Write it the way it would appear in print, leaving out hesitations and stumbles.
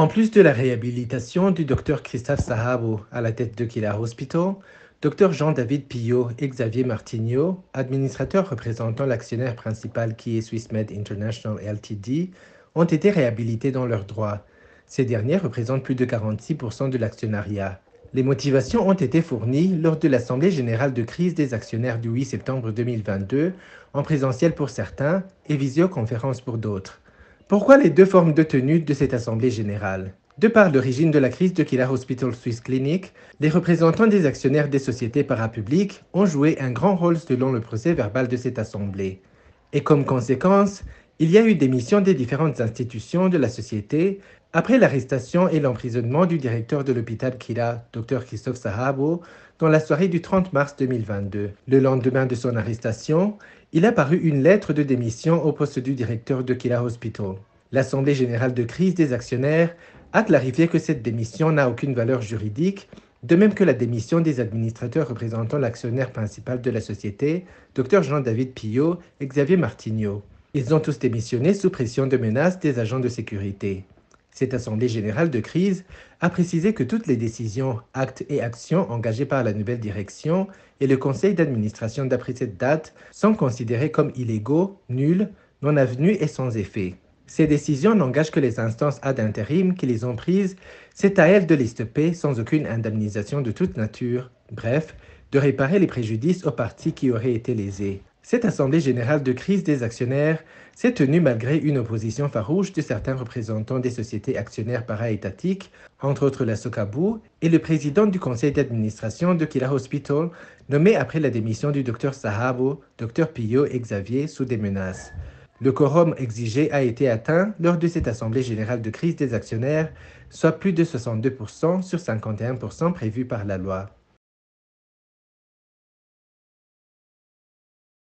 En plus de la réhabilitation du Dr Christophe Sahabo à la tête de Kila Hospital, Dr Jean-David Pillot et Xavier Martignot, administrateurs représentant l'actionnaire principal qui est Swissmed International Ltd, ont été réhabilités dans leurs droits. Ces derniers représentent plus de 46% de l'actionnariat. Les motivations ont été fournies lors de l'Assemblée générale de crise des actionnaires du 8 septembre 2022, en présentiel pour certains et visioconférence pour d'autres. Pourquoi les deux formes de tenue de cette Assemblée générale? De par l'origine de la crise de Kila Hospital Swiss Clinic, les représentants des actionnaires des sociétés parapubliques ont joué un grand rôle selon le procès-verbal de cette Assemblée. Et comme conséquence, il y a eu démission des différentes institutions de la société après l'arrestation et l'emprisonnement du directeur de l'hôpital Kila, Dr Christophe Sahabo, dans la soirée du 30 mars 2022. Le lendemain de son arrestation, il a paru une lettre de démission au poste du directeur de Kila Hospital. L'Assemblée générale de crise des actionnaires a clarifié que cette démission n'a aucune valeur juridique, de même que la démission des administrateurs représentant l'actionnaire principal de la société, Dr Jean-David Pillot et Xavier Martignot. Ils ont tous démissionné sous pression de menaces des agents de sécurité. Cette Assemblée générale de crise a précisé que toutes les décisions, actes et actions engagées par la nouvelle direction et le conseil d'administration d'après cette date sont considérés comme illégaux, nuls, non avenus et sans effet. Ces décisions n'engagent que les instances ad intérim qui les ont prises. C'est à elles de les stopper sans aucune indemnisation de toute nature. Bref, de réparer les préjudices aux parties qui auraient été lésées. Cette Assemblée générale de crise des actionnaires s'est tenue malgré une opposition farouche de certains représentants des sociétés actionnaires para-étatiques, entre autres la Socabou, et le président du conseil d'administration de Kila Hospital, nommé après la démission du Dr Sahabo, Dr Pillot et Xavier sous des menaces. Le quorum exigé a été atteint lors de cette Assemblée générale de crise des actionnaires, soit plus de 62% sur 51% prévus par la loi.